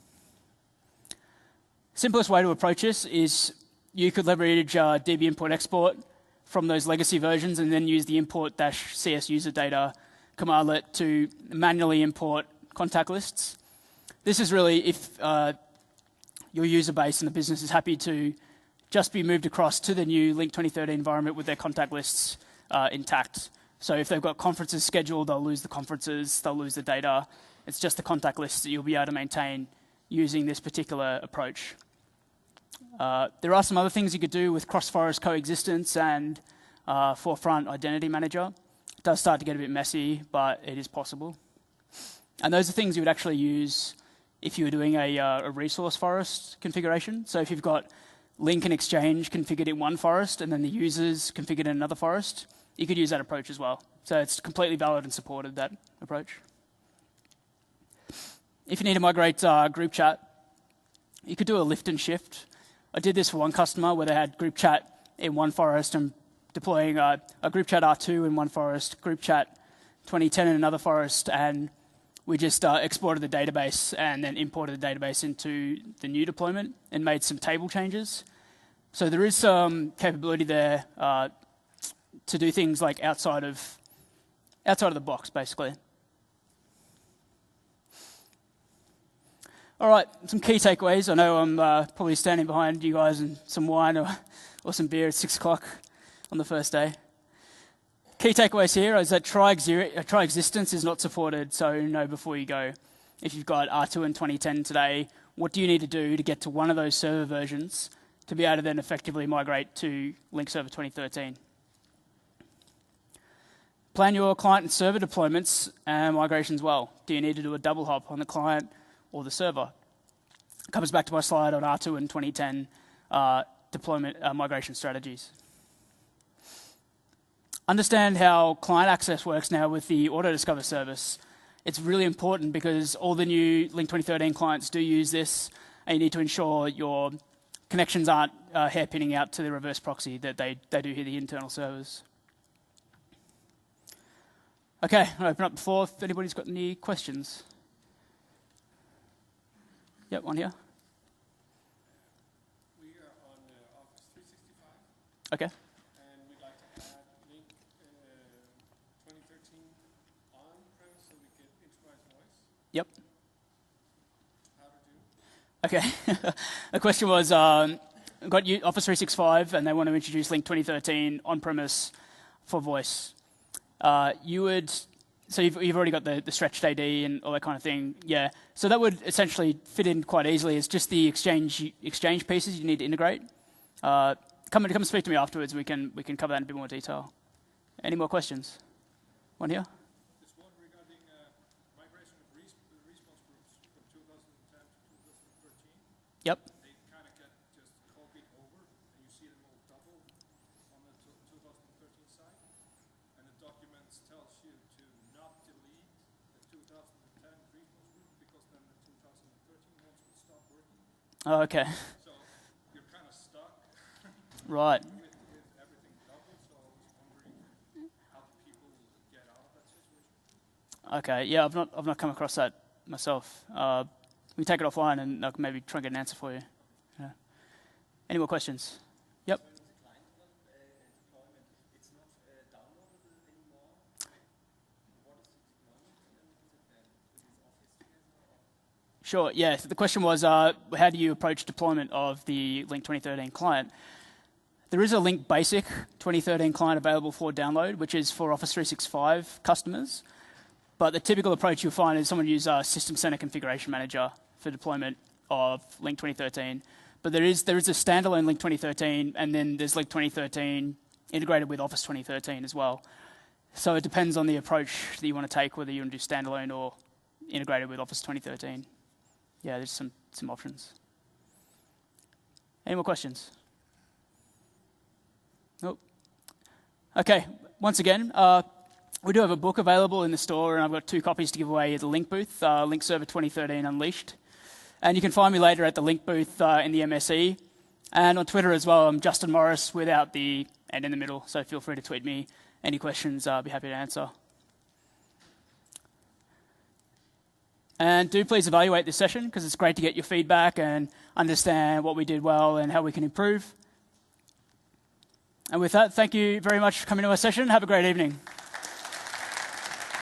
Simplest way to approach this is you could leverage DB import export from those legacy versions and then use the import-cs user data commandlet to manually import contact lists. This is really if your user base and the business is happy to just be moved across to the new Lync 2013 environment with their contact lists intact. So if they've got conferences scheduled, they'll lose the conferences, they'll lose the data. It's just the contact lists that you'll be able to maintain using this particular approach. There are some other things you could do with cross-forest coexistence and forefront identity manager. It does start to get a bit messy, but it is possible. And those are things you would actually use if you were doing a resource forest configuration. So if you've got Lync and Exchange configured in one forest and then the users configured in another forest, you could use that approach as well. So it's completely valid and supported, that approach. If you need to migrate group chat, you could do a lift and shift. I did this for one customer where they had group chat in one forest and deploying a group chat R2 in one forest, group chat 2010 in another forest, and we just exported the database and then imported the database into the new deployment and made some table changes. So there is some capability there to do things like outside of the box, basically. All right, some key takeaways. I know I'm probably standing behind you guys in some wine or some beer at 6 o'clock on the first day. Key takeaways here is that Coexistence is not supported, so know before you go. If you've got R2 and 2010 today, what do you need to do to get to one of those server versions to be able to then effectively migrate to Lync Server 2013? Plan your client and server deployments and migrations well. Do you need to do a double hop on the client or the server? It comes back to my slide on R2 and 2010 deployment migration strategies. Understand how client access works now with the auto-discover service. It's really important because all the new Lync 2013 clients do use this, and you need to ensure your connections aren't hairpinning out to the reverse proxy, that they do hit the internal servers. Okay, I'll open up the floor if anybody's got any questions. Yep, one here.
We are on Office 365.
Okay.
And we'd like to add Lync 2013 on-premise so we get enterprise voice.
Yep.
How to do?
Okay. The question was, got Office 365 and they want to introduce Lync 2013 on-premise for voice. So you've already got the stretched AD and all that kind of thing, yeah. So that would essentially fit in quite easily. It's just the exchange pieces you need to integrate. Come speak to me afterwards. We can cover that in a bit more detail. Any more questions? One here.
There's one regarding migration of response groups from 2010 to 2013.
Yep.
They kind of get just copied over, and you see them all double on the 2013 side. And the documents tells you to not delete the 2010 response group because then the 2013 ones will stop working.
Oh, okay.
So you're kind of stuck
Right.
with everything doubled. So I was wondering how do people get out of that situation?
Okay. Yeah, I've not come across that myself. We can take it offline and I can maybe try and get an answer for you. Yeah. Any more questions? Yep. Sure, yeah. So the question was, how do you approach deployment of the Lync 2013 client? There is a Lync Basic 2013 client available for download, which is for Office 365 customers. But the typical approach you'll find is someone use a System Center Configuration Manager for deployment of Lync 2013. But there is a standalone Lync 2013, and then there's Lync 2013 integrated with Office 2013 as well. So it depends on the approach that you want to take, whether you want to do standalone or integrated with Office 2013. Yeah, there's some options. Any more questions? Nope. Okay, once again, we do have a book available in the store, and I've got 2 copies to give away at the Lync booth, Lync Server 2013 Unleashed. And you can find me later at the Lync booth in the MSE. And on Twitter as well, I'm Justin Morris without the N in the middle, so feel free to tweet me any questions. I'll be happy to answer. And do please evaluate this session, because it's great to get your feedback and understand what we did well and how we can improve. And with that, thank you very much for coming to our session. Have a great evening.